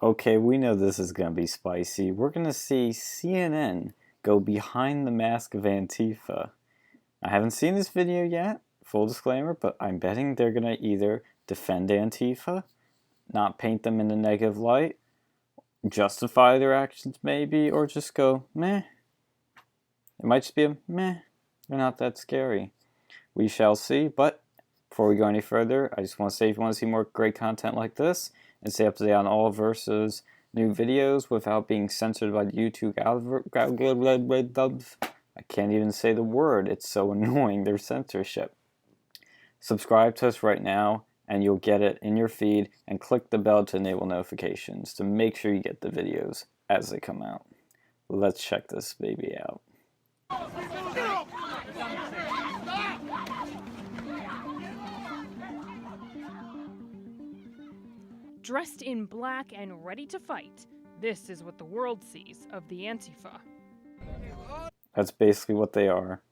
Okay, we know this is going to be spicy. We're going to see CNN go behind the mask of Antifa. I haven't seen this video yet, full disclaimer, but I'm betting they're going to either defend Antifa, not paint them in a negative light, justify their actions maybe, or just go, meh. It might just be a meh, they're not that scary. We shall see, but before we go any further, I just want to say if you want to see more great content like this and stay up to date on all Versus new videos without being censored by the YouTube algorithm, I can't even say the word, it's so annoying, their censorship. Subscribe to us right now and you'll get it in your feed, and click the bell to enable notifications to make sure you get the videos as they come out. Let's check this baby out. Dressed in black and ready to fight, this is what the world sees of the Antifa. That's basically what they are.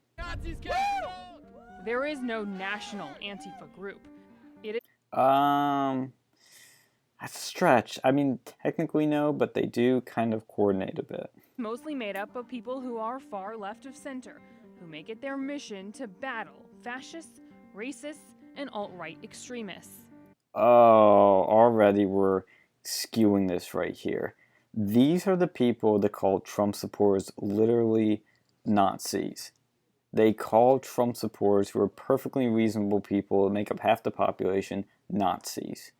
There is no national Antifa group. It is That's a stretch. I mean, technically no, but they do kind of coordinate a bit. mostly made up of people who are far left of center, who make it their mission to battle fascists, racists, and alt-right extremists. Oh, already we're skewing this right here. These are the people that call Trump supporters literally Nazis. They call Trump supporters, who are perfectly reasonable people that make up half the population, Nazis.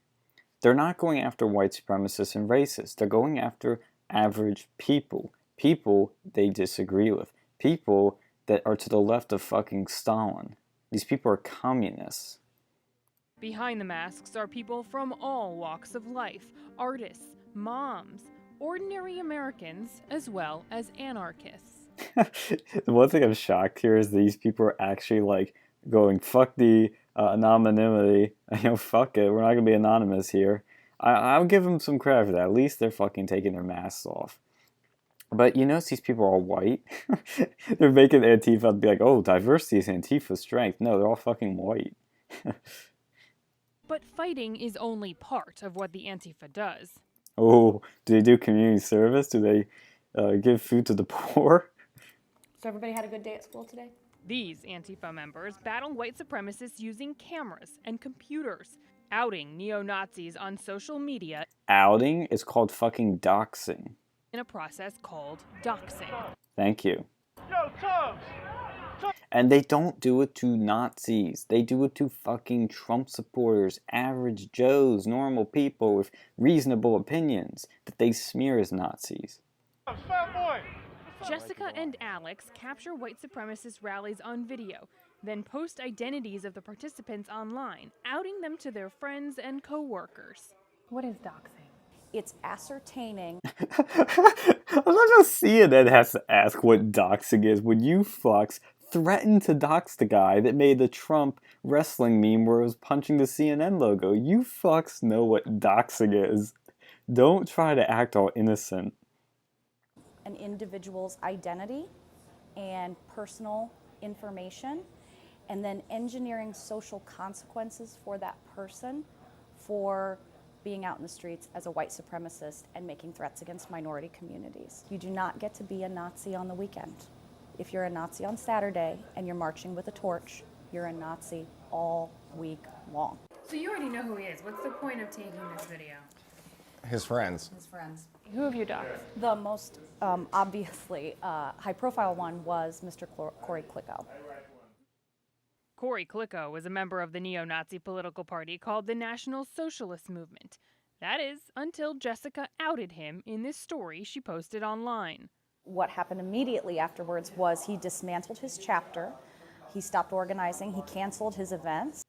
They're not going after white supremacists and racists. They're going after average people. People they disagree with. People that are to the left of fucking Stalin. These people are communists. Behind the masks are people from all walks of life, artists, moms, ordinary Americans, as well as anarchists. The one thing I'm shocked here is these people are actually like going, fuck the anonymity, fuck it, we're not gonna be anonymous here. I'll give them some credit for that. At least they're fucking taking their masks off. But you notice these people are all white. They're making Antifa be like, oh, diversity is Antifa's strength. No, they're all fucking white. But fighting is only part of what the Antifa does. Oh, do they do community service? Do they give food to the poor? So everybody had a good day at school today? These Antifa members battle white supremacists using cameras and computers, outing neo-Nazis on social media Outing is called fucking doxing. in a process called Doxxing. Thank you. Yo, Tubbs! And they don't do it to Nazis. They do it to fucking Trump supporters, average Joes, normal people with reasonable opinions that they smear as Nazis. Fat boy! Jessica and Alex capture white supremacist rallies on video, then post identities of the participants online, outing them to their friends and co-workers. What is doxing? It's ascertaining. I love how CNN has to ask what doxing is when you fucks threatened to dox the guy that made the Trump wrestling meme where it was punching the CNN logo. You fucks know what doxing is. Don't try to act all innocent. An individual's identity and personal information, and then engineering social consequences for that person for being out in the streets as a white supremacist and making threats against minority communities. You do not get to be a Nazi on the weekend. If you're a Nazi on Saturday and you're marching with a torch, you're a Nazi all week long. So you already know who he is. What's the point of taking this video? His friends. His friends. Who have you doxed? The most obviously high-profile one was Mr. Corey Klicko. Corey Klicko was a member of the neo-Nazi political party called the National Socialist Movement. That is, until Jessica outed him in this story she posted online. What happened immediately afterwards was he dismantled his chapter, he stopped organizing, he canceled his events.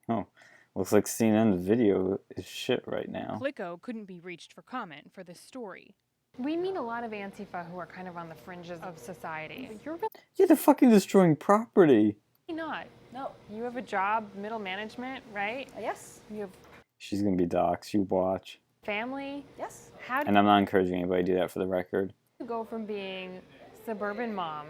Oh, looks like CNN's video is shit right now. Klicko couldn't be reached for comment for this story. We meet a lot of Antifa who are kind of on the fringes of society. But you're Yeah, they're fucking destroying property. really not. No. You have a job, middle management, right? Yes. You have She's gonna be doxxed, you watch. family. Yes. How do And I'm not encouraging anybody to do that for the record. you go from being suburban mom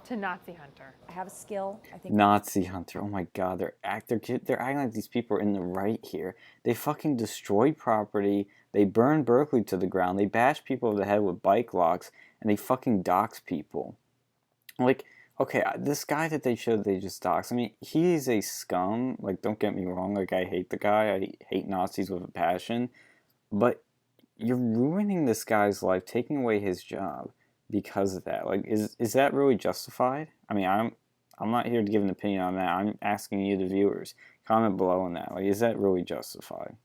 to Nazi hunter. I have a skill. I think Nazi hunter. Oh my god, they're acting like these people are in the right here. They fucking destroy property. They burn Berkeley to the ground. They bash people over the head with bike locks, and they fucking dox people. Like, okay, this guy that they showed they just doxed. I mean, he's a scum. Like, don't get me wrong. Like, I hate the guy. I hate Nazis with a passion. But you're ruining this guy's life, taking away his job because of that. Like, is that really justified? I mean, I'm not here to give an opinion on that. I'm asking you, the viewers, comment below on that. Like, is that really justified?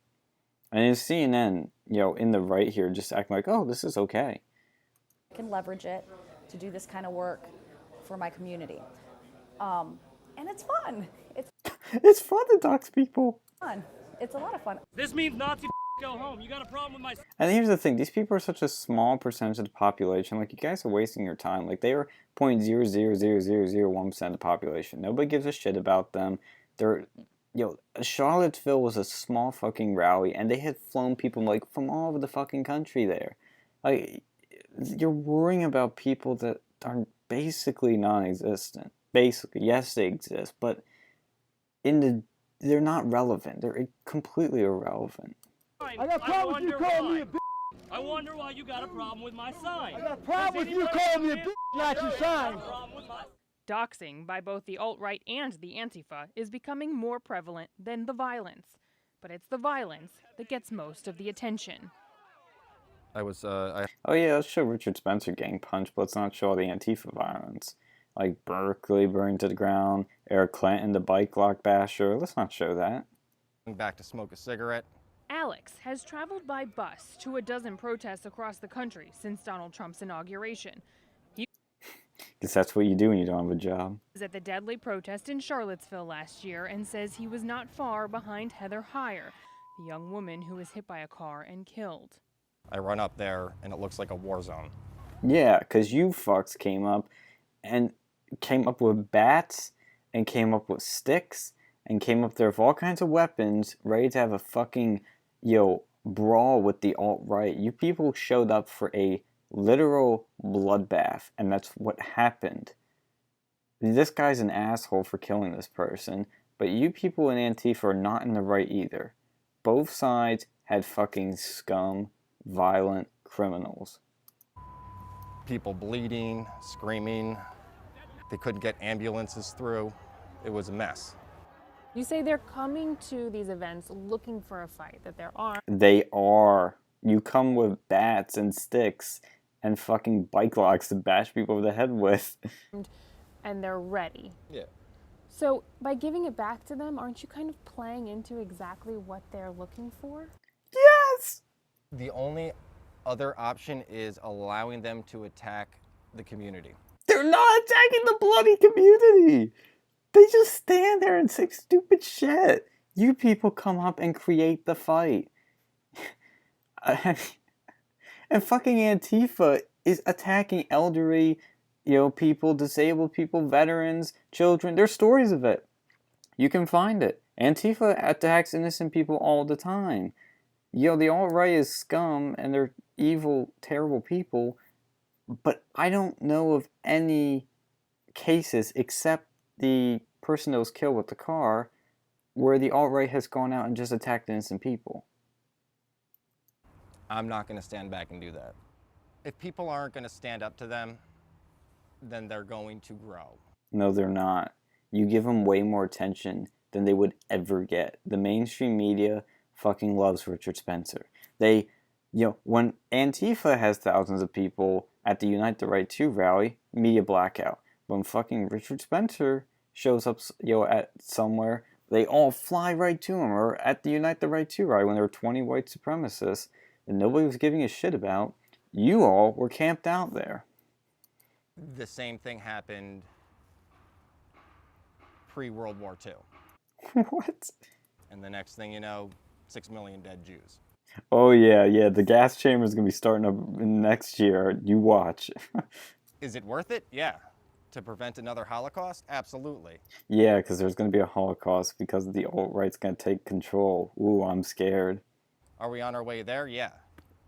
And is CNN, in the right here, just acting like, oh, this is okay? I can leverage it to do this kind of work for my community. And it's fun. It's fun to dox people. Fun. It's a lot of fun. This means Nazi go home. You got a problem with my... And here's the thing, these people are such a small percentage of the population. Like, you guys are wasting your time. Like, they are 0.00001% of the population. Nobody gives a shit about them. They're, Charlottesville was a small fucking rally, and they had flown people, like, from all over the fucking country there. Like, you're worrying about people that are basically non-existent. Basically, yes, they exist, but they're not relevant. They're completely irrelevant. I got a problem with you calling me a bitch. I wonder why you got a problem with my sign. I got a problem with you calling me a bitch, not your sign. Doxing by both the alt-right and the Antifa is becoming more prevalent than the violence. But it's the violence that gets most of the attention. Oh yeah, let's show Richard Spencer getting punched, but let's not show all the Antifa violence. Like Berkeley burned to the ground, Eric Clinton, the bike lock basher. Let's not show that. Back to smoke a cigarette. Alex has traveled by bus to a dozen protests across the country since Donald Trump's inauguration. Guess that's what you do when you don't have a job. He was at the deadly protest in Charlottesville last year and says he was not far behind Heather Heyer, the young woman who was hit by a car and killed. I run up there and it looks like a war zone. Yeah, because you fucks came up with bats and came up with sticks and came up there with all kinds of weapons, ready to have a fucking, brawl with the alt-right. You people showed up for a literal bloodbath, and that's what happened. This guy's an asshole for killing this person, but you people in Antifa are not in the right either. Both sides had fucking scum, violent criminals. People bleeding, screaming. They couldn't get ambulances through. It was a mess. You say they're coming to these events looking for a fight, that there are. They are. You come with bats and sticks and fucking bike locks to bash people over the head with. And they're ready. Yeah. So by giving it back to them, aren't you kind of playing into exactly what they're looking for? Yes! The only other option is allowing them to attack the community. They're not attacking the bloody community! They just stand there and say stupid shit. You people come up and create the fight. And fucking Antifa is attacking elderly, people, disabled people, veterans, children. There's stories of it. You can find it. Antifa attacks innocent people all the time. The alt-right is scum and they're evil, terrible people. But I don't know of any cases except the person that was killed with the car where the alt-right has gone out and just attacked innocent people. I'm not going to stand back and do that. If people aren't going to stand up to them, then they're going to grow. No, they're not. You give them way more attention than they would ever get. The mainstream media fucking loves Richard Spencer. They, when Antifa has thousands of people at the Unite the Right 2 rally, media blackout. When fucking Richard Spencer shows up, at somewhere, they all fly right to him. Or at the Unite the Right 2 rally when there were 20 white supremacists that nobody was giving a shit about, you all were camped out there. The same thing happened pre-World War II. What? And the next thing you know, 6 million dead Jews. Oh yeah, the gas chamber is going to be starting up next year. You watch. Is it worth it? Yeah. To prevent another Holocaust? Absolutely. Yeah, because there's going to be a Holocaust because the alt-right's going to take control. Ooh, I'm scared. Are we on our way there? Yeah.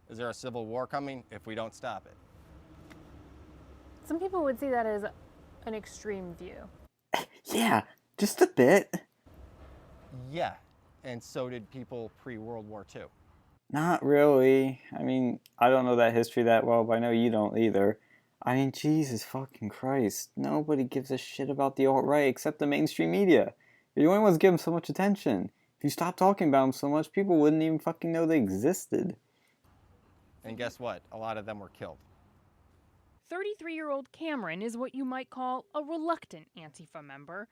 Is there a civil war coming if we don't stop it? Some people would see that as an extreme view. Yeah, just a bit. Yeah, and so did people pre-World War II. Not really. I mean, I don't know that history that well, but I know you don't either. I mean, Jesus fucking Christ. Nobody gives a shit about the alt-right except the mainstream media. You're the only ones giving so much attention. If you stopped talking about them so much, people wouldn't even fucking know they existed. And guess what? A lot of them were killed. 33-year-old Cameron is what you might call a reluctant Antifa member.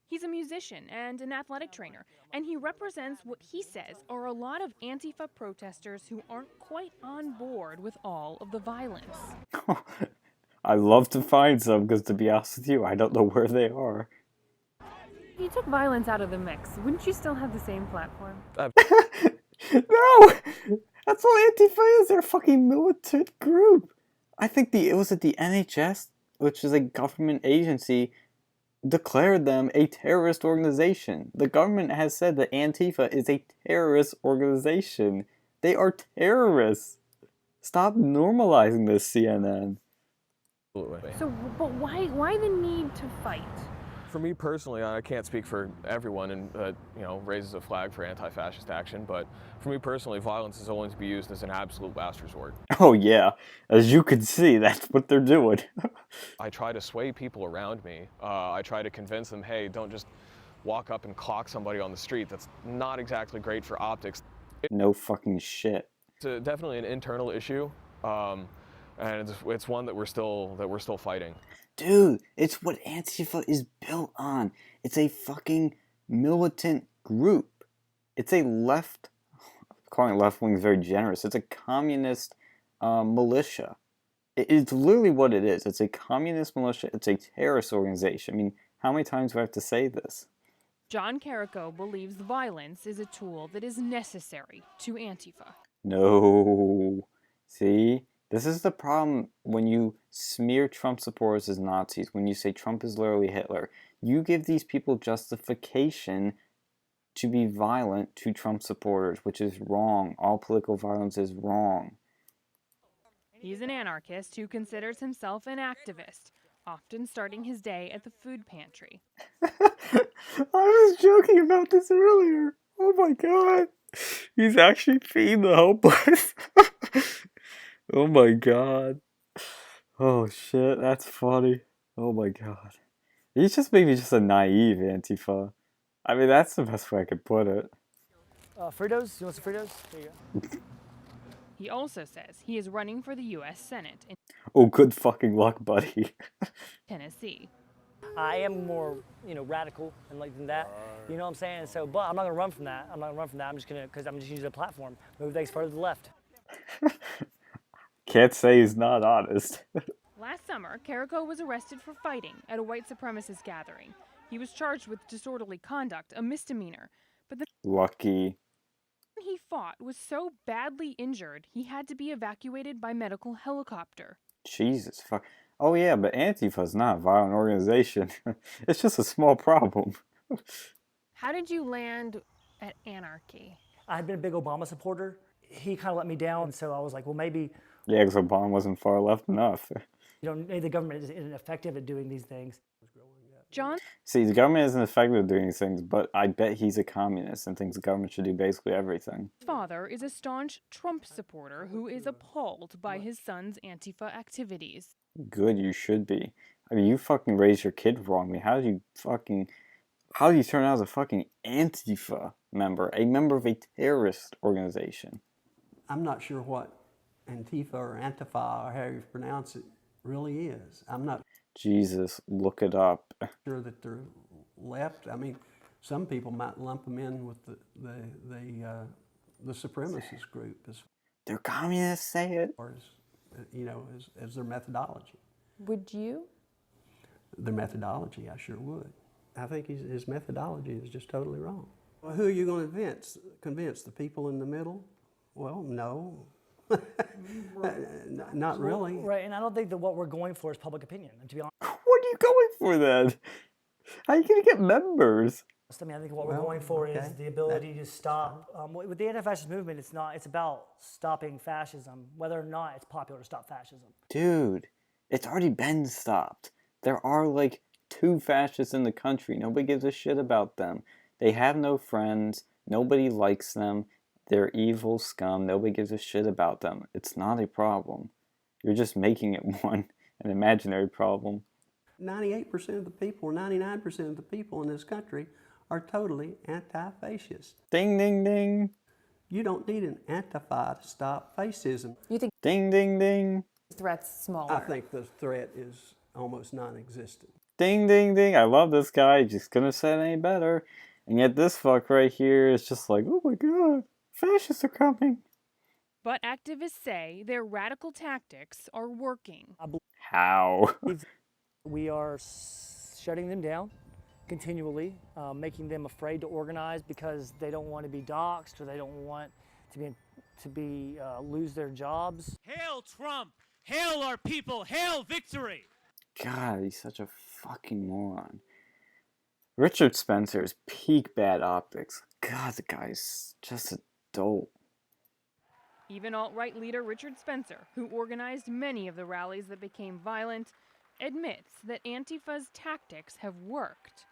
He's a musician and an athletic trainer, and he represents what he says are a lot of Antifa protesters who aren't quite on board with all of the violence. I'd love to find some, because to be honest with you, I don't know where they are. If you took violence out of the mix, wouldn't you still have the same platform? No! That's what Antifa is, they're a fucking militant group. I think it was at the NHS, which is a government agency, declared them a terrorist organization. The government has said that Antifa is a terrorist organization. They are terrorists. Stop normalizing this, CNN. So, but why the need to fight? For me personally, I can't speak for everyone and raises a flag for anti-fascist action, but for me personally, violence is only to be used as an absolute last resort. Oh yeah, as you can see, that's what they're doing. I try to sway people around me. I try to convince them, hey, don't just walk up and clock somebody on the street. That's not exactly great for optics. No fucking shit. It's definitely an internal issue, and it's one that we're still fighting. Dude, it's what Antifa is built on. It's a fucking militant group. It's a calling it left wing is very generous. It's a communist militia. It's literally what it is. It's a communist militia. It's a terrorist organization. I mean, how many times do I have to say this? John Carrico believes violence is a tool that is necessary to Antifa. No. See? This is the problem when you smear Trump supporters as Nazis, when you say Trump is literally Hitler. You give these people justification to be violent to Trump supporters, which is wrong. All political violence is wrong. He's an anarchist who considers himself an activist, often starting his day at the food pantry. I was joking about this earlier. Oh my god. He's actually feeding the homeless. Oh my god. Oh shit, that's funny. Oh my god. He's just maybe just a naive Antifa. I mean, that's the best way I could put it. Fritos? You want some Fritos? There you go. He also says he is running for the U.S. Senate in Oh, good fucking luck, buddy. Tennessee. I am more, radical and than that. You know what I'm saying? So, but I'm not gonna run from that. I'm just gonna, because I'm just using a platform. Move things further to the left. Can't say he's not honest. Last summer, Carrico was arrested for fighting at a white supremacist gathering. He was charged with disorderly conduct, a misdemeanor. But the Lucky. he fought was so badly injured, he had to be evacuated by medical helicopter. Jesus fuck. Oh yeah, but Antifa's not a violent organization. It's just a small problem. How did you land at anarchy? I had been a big Obama supporter. He kind of let me down, so I was like, well, maybe, Yeah, because Obama wasn't far left enough. maybe the government isn't effective at doing these things. John See, the government isn't effective at doing these things, but I bet he's a communist and thinks the government should do basically everything. father is a staunch Trump supporter who is appalled by his son's Antifa activities. Good, you should be. I mean, you fucking raised your kid wrongly. How do you turn out as a fucking Antifa member, a member of a terrorist organization? I'm not sure what Antifa or Antifa, or how you pronounce it, really is. I'm not Jesus, look it up. sure that they're left. I mean, some people might lump them in with the supremacist group as They're communists, say it. far as their methodology. Would you? Their methodology, I sure would. I think his methodology is just totally wrong. Well, who are you going to convince? The people in the middle? Well, no. Not really. Right, and I don't think that what we're going for is public opinion. And to be honest, What are you going for then? How are you going to get members? I mean, I think what we're going for is the ability to stop. With the anti-fascist movement, it's about stopping fascism, whether or not it's popular to stop fascism. Dude, it's already been stopped. There are like 2 fascists in the country. Nobody gives a shit about them. They have no friends. Nobody likes them. They're evil scum. Nobody gives a shit about them. It's not a problem. You're just making it one, an imaginary problem. 98% of the people, or 99% of the people in this country are totally anti-fascist. Ding, ding, ding. You don't need an Antifa to stop fascism. You think Ding, ding, ding. the threat's smaller? I think the threat is almost non-existent. Ding, ding, ding. I love this guy. Just couldn't have said any better. And yet this fuck right here is just like, oh my god, fascists are coming. But activists say their radical tactics are working. How? We are shutting them down continually, making them afraid to organize because they don't want to be doxxed or they don't want to be lose their jobs. Hail Trump! Hail our people! Hail victory! God, he's such a fucking moron. Richard Spencer is peak bad optics. God, the guy's just a dope. Even alt-right leader Richard Spencer, who organized many of the rallies that became violent, admits that Antifa's tactics have worked.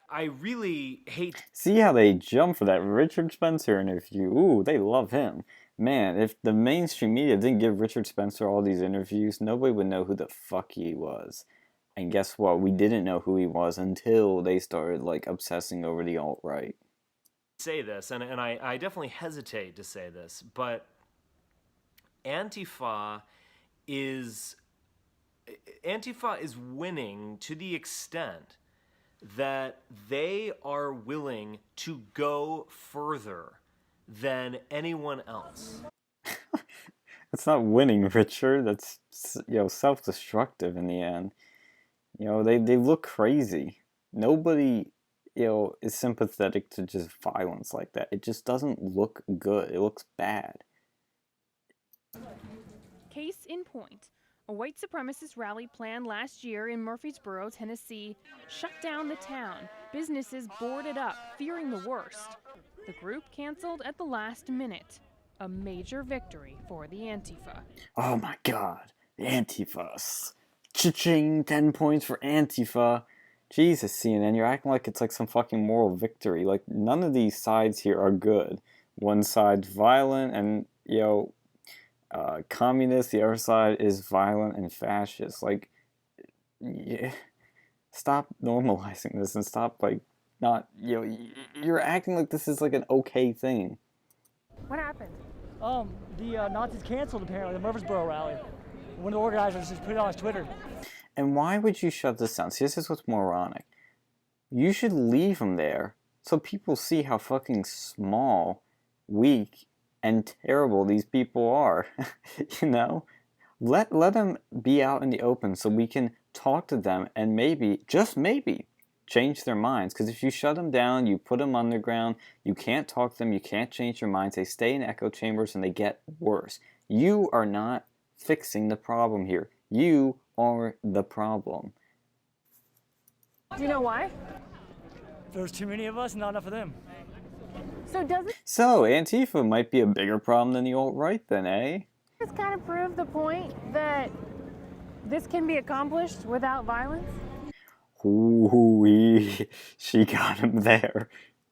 I really hate... See how they jump for that Richard Spencer interview? Ooh, they love him. Man, if the mainstream media didn't give Richard Spencer all these interviews, nobody would know who the fuck he was. And guess what? We didn't know who he was until they started, like, obsessing over the alt-right. say this, and I definitely hesitate to say this, but Antifa is winning to the extent that they are willing to go further than anyone else. It's not winning, Richard. That's, self-destructive in the end. They look crazy. Nobody, is sympathetic to just violence like that. It just doesn't look good. It looks bad. Case in point, a white supremacist rally planned last year in Murfreesboro, Tennessee, shut down the town. Businesses boarded up, fearing the worst. The group canceled at the last minute. A major victory for the Antifa. Oh my god, the Antifas. Cha-ching, 10 points for Antifa. Jesus, CNN, you're acting like it's like some fucking moral victory. Like, none of these sides here are good. One side's violent and, communist. The other side is violent and fascist. Like, yeah, stop normalizing this and stop, you're acting like this is like an okay thing. What happened? The Nazis canceled, apparently, the Murfreesboro rally. One of the organizers just put it on his Twitter. And why would you shut this down? See, this is what's moronic. You should leave them there so people see how fucking small, weak, and terrible these people are. Let them be out in the open so we can talk to them and maybe, just maybe, change their minds. Because if you shut them down, you put them underground, you can't talk to them, you can't change their minds, they stay in echo chambers and they get worse. You are not fixing the problem here. You are the problem. Do you know why? There's too many of us, not enough of them. So Antifa might be a bigger problem than the alt-right then, eh? This kind of prove the point that this can be accomplished without violence? Ooh, she got him there.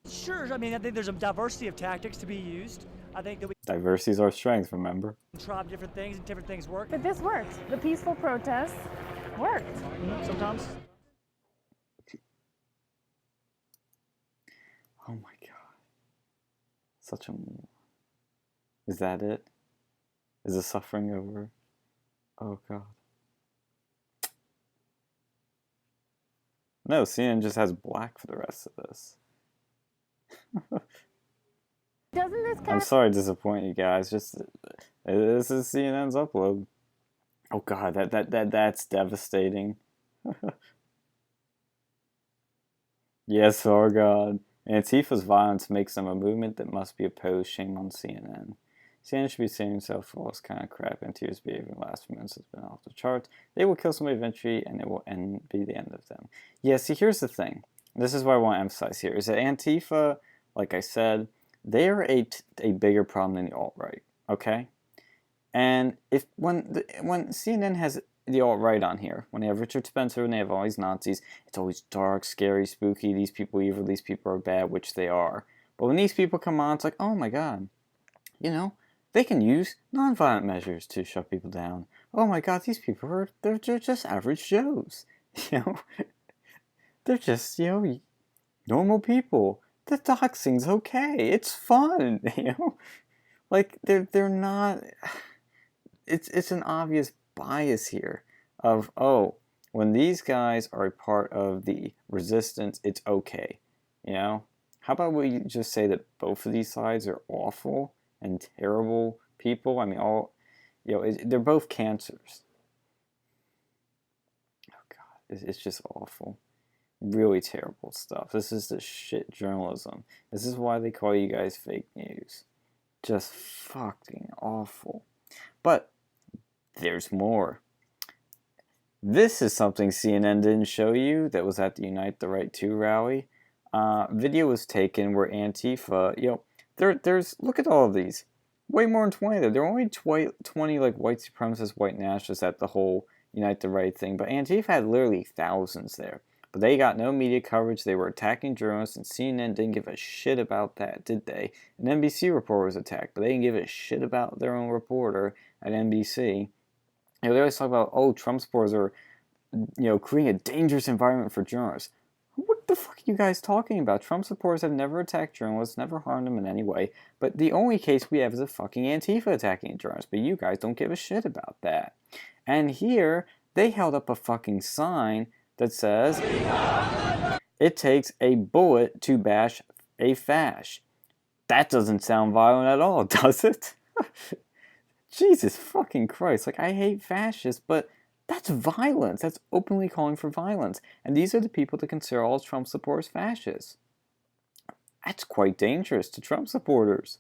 Sure, I mean, I think there's a diversity of tactics to be used. I think that we Diversity is our strength, remember? try different things and different things work. But this worked. The peaceful protests worked. Sometimes. Oh my god. Such a moron. Is that it? Is the suffering over? Oh god. No, CNN just has black for the rest of this. Doesn't this kind I'm sorry to disappoint you guys. Just this is CNN's upload. Oh god, that's devastating. Yes, oh god. Antifa's violence makes them a movement that must be opposed. Shame on CNN. CNN should be saving himself for all this kind of crap. Antifa's behavior in the last few months has been off the charts. They will kill somebody eventually, and it will be the end of them. Yeah, see, here's the thing. This is what I want to emphasize here, is that Antifa, like I said, they are a bigger problem than the alt-right, okay? And when CNN has the alt-right on here. When they have Richard Spencer and they have all these Nazis, it's always dark, scary, spooky. These people are evil, these people are bad, which they are. But when these people come on, it's like, oh my god, you know, they can use nonviolent measures to shut people down. Oh my god, these people are, they're just average Joes. You know, they're just, you know, normal people. The doxing's okay. It's fun, you know? Like, they're not... It's an obvious bias here of, oh, when these guys are a part of the resistance, it's okay, you know? How about we just say that both of these sides are awful and terrible people? I mean, all, you know, they're both cancers. Oh, God, it's just awful. Really terrible stuff. This is the shit journalism. This is why they call you guys fake news. Just fucking awful. But there's more. This is something CNN didn't show you that was at the Unite the Right 2 rally. Video was taken where Antifa, you know, there's, look at all of these. Way more than 20 there. There are only 20 like white supremacist, white nationalists at the whole Unite the Right thing, but Antifa had literally thousands there. But they got no media coverage. They were attacking journalists, and CNN didn't give a shit about that, did they? An NBC reporter was attacked, but they didn't give a shit about their own reporter at NBC. You know, they always talk about, oh, Trump supporters are, you know, creating a dangerous environment for journalists. What the fuck are you guys talking about? Trump supporters have never attacked journalists, never harmed them in any way. But the only case we have is a fucking Antifa attacking journalists. But you guys don't give a shit about that. And here, they held up a fucking sign that says, it takes a bullet to bash a fash. That doesn't sound violent at all, does it? Jesus fucking Christ. Like, I hate fascists, but that's violence. That's openly calling for violence. And these are the people that consider all Trump supporters fascists. That's quite dangerous to Trump supporters.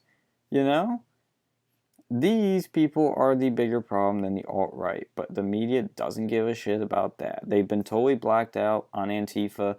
You know? These people are the bigger problem than the alt-right, but the media doesn't give a shit about that. They've been totally blacked out on Antifa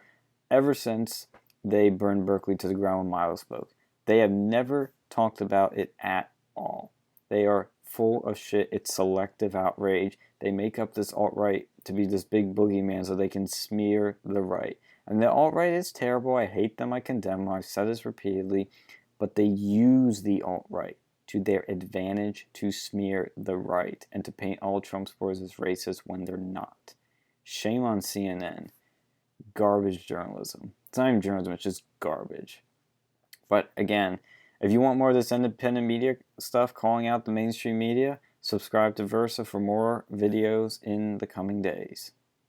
ever since they burned Berkeley to the ground when Milo spoke. They have never talked about it at all. They are full of shit. It's selective outrage. They make up this alt-right to be this big boogeyman so they can smear the right. And the alt-right is terrible. I hate them. I condemn them. I've said this repeatedly. But they use the alt-right to their advantage to smear the right and to paint all Trump supporters as racist when they're not. Shame on CNN. Garbage journalism. It's not even journalism, it's just garbage. But again, if you want more of this independent media stuff calling out the mainstream media, subscribe to Versa for more videos in the coming days.